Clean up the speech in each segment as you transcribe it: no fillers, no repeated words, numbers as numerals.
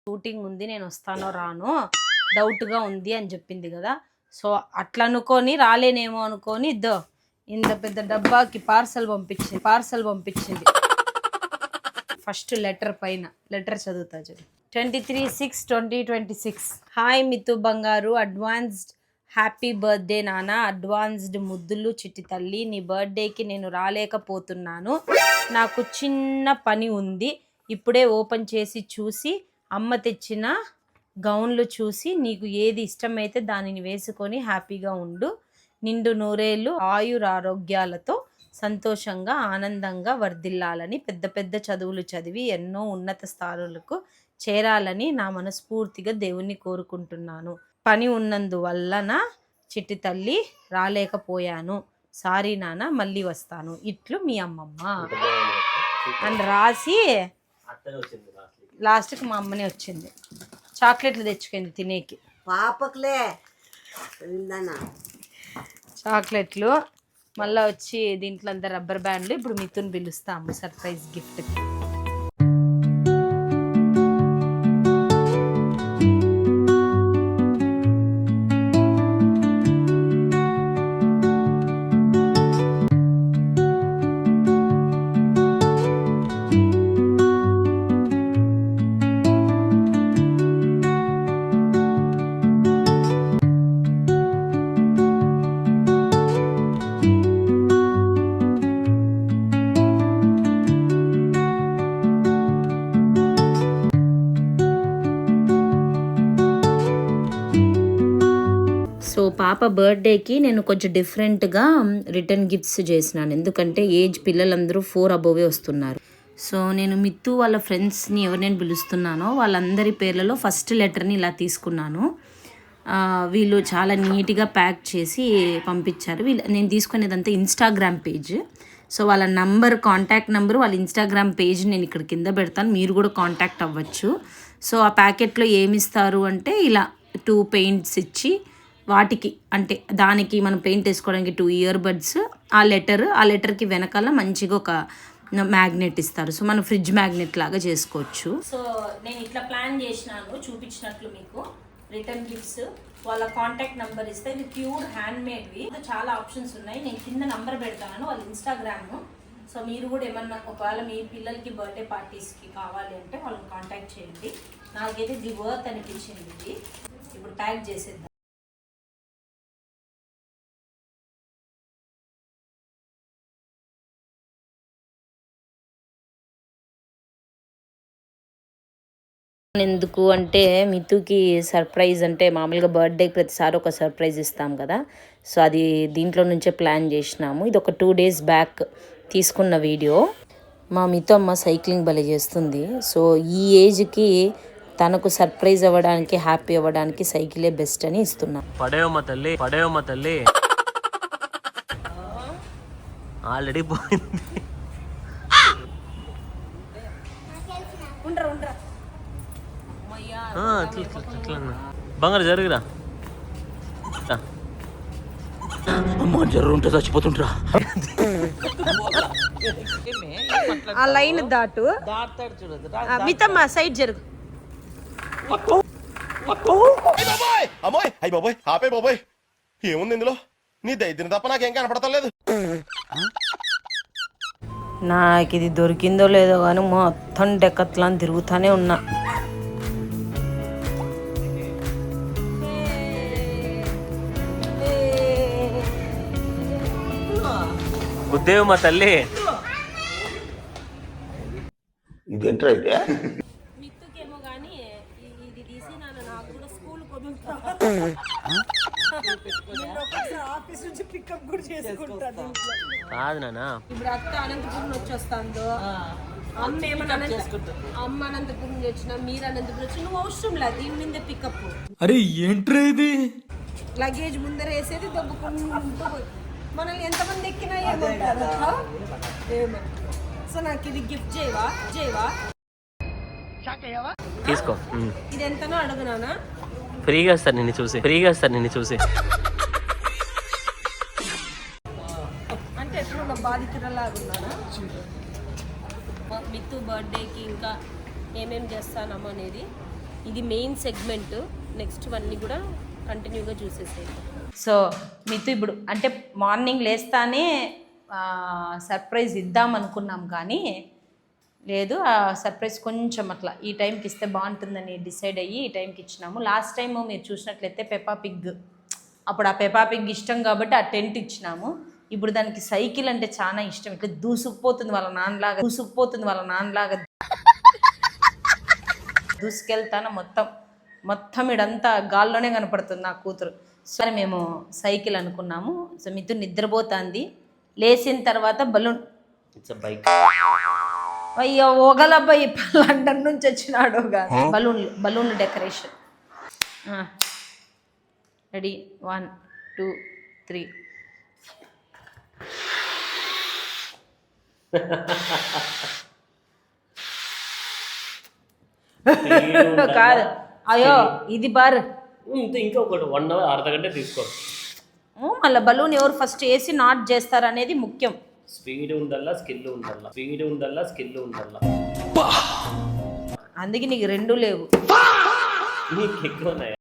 Shooting ఉంది, నేను వస్తానో రానో డౌట్గా ఉంది అని చెప్పింది కదా. సో అట్లా అనుకొని రాలేనేమో అనుకొని ఇంత పెద్ద డబ్బాకి పార్సల్ పంపించింది. ఫస్ట్ లెటర్ పైన లెటర్ చదువుతా చూడు. 23/6/2026. హాయ్ మితు బంగారు, అడ్వాన్స్డ్ హ్యాపీ బర్త్డే నాన్న. అడ్వాన్స్డ్ ముద్దులు చిట్టి తల్లి. నీ బర్త్డేకి నేను రాలేకపోతున్నాను, నాకు చిన్న పని ఉంది. ఇప్పుడే ఓపెన్ చేసి చూసి అమ్మ తెచ్చిన గౌన్లు చూసి నీకు ఏది ఇష్టమైతే దానిని వేసుకొని హ్యాపీగా ఉండు. నిండు నూరేళ్ళు ఆయురారోగ్యాలతో సంతోషంగా ఆనందంగా వర్ధిల్లాలని, పెద్ద పెద్ద చదువులు చదివి ఎన్నో ఉన్నత స్థానాలకు చేరాలని నా మనస్ఫూర్తిగా దేవుణ్ణి కోరుకుంటున్నాను. పని ఉన్నందువలన చిట్టి తల్లి రాలేకపోయాను. సారీ నాన్న, మళ్ళీ వస్తాను. ఇట్లు మీ అమ్మమ్మ అని రాసి లాస్ట్కి మా అమ్మనే వచ్చింది. చాక్లెట్లు తెచ్చుకుంది తినేకి. పాపకులే చాక్లెట్లు మళ్ళీ వచ్చి దీంట్లో అంతా రబ్బర్ బ్యాండ్లు. ఇప్పుడు మితుని పిలుస్తాము సర్ప్రైజ్ గిఫ్ట్కి. సో పాప బర్త్డేకి నేను కొంచెం డిఫరెంట్గా రిటర్న్ గిఫ్ట్స్ చేసినాను, ఎందుకంటే ఏజ్ పిల్లలందరూ 4 అబోవే వస్తున్నారు. సో నేను మిత్తు వాళ్ళ ఫ్రెండ్స్ని ఎవరినైనా పిలుస్తున్నానో వాళ్ళందరి పేర్లలో ఫస్ట్ లెటర్ని ఇలా తీసుకున్నాను. వీళ్ళు చాలా నీట్గా ప్యాక్ చేసి పంపించారు. నేను తీసుకునేదంతా ఇన్స్టాగ్రామ్ పేజ్. సో వాళ్ళ కాంటాక్ట్ నెంబర్, వాళ్ళ ఇన్స్టాగ్రామ్ పేజ్ నేను ఇక్కడ కింద పెడతాను, మీరు కూడా కాంటాక్ట్ అవ్వచ్చు. సో ఆ ప్యాకెట్లో ఏమి ఇస్తారు అంటే ఇలా 2 పెయింట్స్ ఇచ్చి, వాటికి అంటే దానికి మనం పెయింట్ వేసుకోవడానికి 2 ఇయర్ బడ్స్, ఆ లెటర్కి వెనకాల మంచిగా ఒక మ్యాగ్నెట్ ఇస్తారు. సో మనం ఫ్రిడ్జ్ మ్యాగ్నెట్ లాగా చేసుకోవచ్చు. సో నేను ఇట్లా ప్లాన్ చేసినాను చూపించినట్లు మీకు. రిటర్న్ గిఫ్ట్స్ వాళ్ళ కాంటాక్ట్ నెంబర్ ఇస్తే, ఇది ప్యూర్ హ్యాండ్ మేడ్వి. చాలా ఆప్షన్స్ ఉన్నాయి, నేను కింద నంబర్ పెడతాను వాళ్ళ ఇన్స్టాగ్రామ్. సో మీరు కూడా ఏమన్నా ఒకవేళ మీ పిల్లలకి బర్త్డే పార్టీస్కి కావాలి అంటే వాళ్ళని కాంటాక్ట్ చేయండి. నాకైతే ది వర్త్ అనిపించింది ఇది. ఇప్పుడు ప్యాక్ చేసేద్దాం. ఎందుకు అంటే మితుకి సర్ప్రైజ్ అంటే మామూలుగా బర్త్డేకి ప్రతిసారి ఒక సర్ప్రైజ్ ఇస్తాం కదా. సో అది దీంట్లో నుంచే ప్లాన్ చేసినాము. ఇది ఒక 2 days బ్యాక్ తీసుకున్న వీడియో. మా మితు అమ్మ సైక్లింగ్ భలే చేస్తుంది. సో ఈ ఏజ్కి తనకు సర్ప్రైజ్ అవ్వడానికి, హ్యాపీ అవ్వడానికి సైకిలే బెస్ట్ అని ఇస్తున్నా. పడేవమ్మ తల్లి ఆల్రెడీ పోయింది. బంగారు జరుగురా, అమ్మ జరు ఉంటే చచ్చిపోతుంటరా. ఆ లైన్ దాటు మితమ్మ సైడ్ జరుగు. అమ్మాయి అయ్యి బాబోయ్, ఆపే బాబోయ్, ఏముంది ఇందులో? నీ దైద్యం తప్ప నాకేం కనపడతలేదు. నాకు ఇది దొరికిందో లేదో కానీ మొత్తం డెక్కత్లా తిరుగుతానే ఉన్నా. గుద్దేవు మా తల్లి. ఇదేంట్రా ఇదే? మిత్తుకేమో కానీ ఇది తీసి నాకు కూడా స్కూల్ కాదు నాన్న. ఇప్పుడు అత్త అనంతపురం వచ్చేస్తాందో అమ్మ ఏమన్నా అమ్మ అనంతపురం వచ్చినా మీరు అనంతపురం వచ్చినా నువ్వు అవసరం లేదు దీని మీదే పికప్. అరే ఏంట్రా ఇది? లగేజ్ ముందర వేసేది దొబ్బుకుంటూ మనల్ని ఎంతమంది ఎక్కినా ఏమంటారు ఏమని. సో నాకు ఇది గిఫ్ట్ చేయవా తీసుకో. ఇది ఎంతనో అడుగునానా? ఫ్రీగా ఇస్తాను నిన్ను చూసి. అంటే ఎప్పుడు నా బాధితులలాగా ఉన్నానా? మిత్తు బర్త్డేకి ఇంకా ఏమేమి చేస్తానమ్మా అనేది ఇది మెయిన్ సెగ్మెంట్. నెక్స్ట్ అన్నీ కూడా కంటిన్యూగా చూసేసేది. సో మీతో ఇప్పుడు అంటే మార్నింగ్ లేస్తానే సర్ప్రైజ్ ఇద్దాం అనుకున్నాం కానీ లేదు, ఆ సర్ప్రైజ్ కొంచెం అట్లా ఈ టైంకి ఇస్తే బాగుంటుందని డిసైడ్ అయ్యి ఈ టైంకి ఇచ్చినాము. లాస్ట్ టైం మీరు చూసినట్లయితే పెప్పా పిగ్, అప్పుడు ఆ పెప్పా పిగ్ ఇష్టం కాబట్టి ఆ టెంట్ ఇచ్చినాము. ఇప్పుడు దానికి సైకిల్ అంటే చాలా ఇష్టం. ఇట్లా దూసుకుపోతుంది వాళ్ళ నాన్నలాగా దూసుకెళ్తాను. మొత్తం ఇడంతా గాల్లోనే కనపడుతుంది నా కూతురు. సరే మేము సైకిల్ అనుకున్నాము. సో మీతో నిద్రపోతుంది. లేచిన తర్వాత బలూన్, బైక్, అయ్యో ఓగలబ్బాయి లండన్ నుంచి వచ్చినాడుగా. బలూన్లు డెకరేషన్ రెడీ. 1 2 3. కాదు, అయ్యో ఇది బార్. ఇంకా ఒకటి 1 అవర్ అర్ధగంట తీసుకో. మళ్ళీ బలూన్ ఎవరు ఫస్ట్ వేసి నాట్ చేస్తారు అనేది ముఖ్యం. స్పీడ్ ఉండాలా, స్కిల్ ఉండాలా. అందుకే నీకు 2 లేవు. నీకు ఎక్కువ ఉన్నాయా?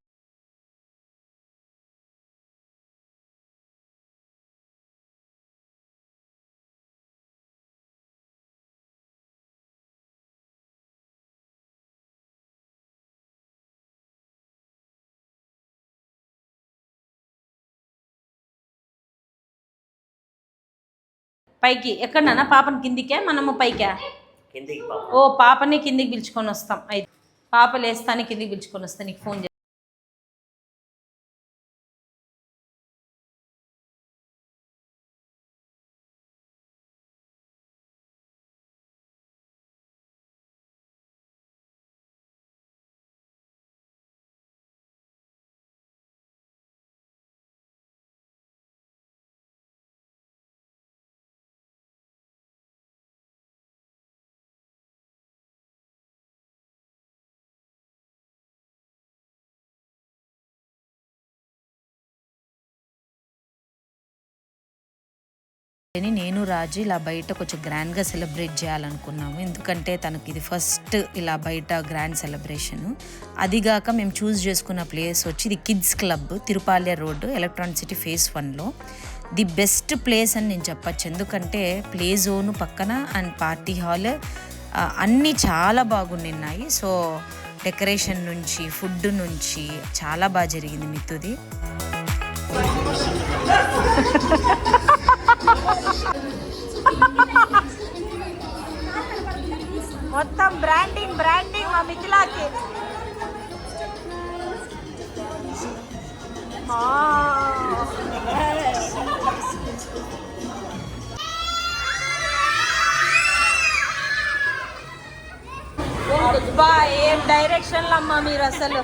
పైకి ఎక్కడన్నా పాపని కిందికే మనము పైకా? కిందికి ఓ పాపని కిందికి పిలుచుకొని వస్తాం. అయితే పాప లేస్తానే కిందికి పిలుచుకొని వస్తాను. నీకు ఫోన్ నేను రాజు ఇలా బయట కొంచెం గ్రాండ్గా సెలబ్రేట్ చేయాలనుకున్నాము. ఎందుకంటే తనకి ఇది ఫస్ట్ ఇలా బయట గ్రాండ్ సెలబ్రేషన్. అదిగాక మేము చూస్ చేసుకున్న ప్లేస్ వచ్చి ఇది kids club, Tirupalya road, electronic city phase 1లో. ది బెస్ట్ ప్లేస్ అని నేను చెప్పచ్చు. ఎందుకంటే ప్లే జోను పక్కన అండ్ పార్టీ హాల్ అన్నీ చాలా బాగున్నాయి. సో డెకరేషన్ నుంచి ఫుడ్ నుంచి చాలా బాగా జరిగింది మిత్తుది. మొత్తం బ్రాండింగ్ మా మిథిలాకి. ఏం డైరెక్షన్లు అమ్మా మీరు అసలు.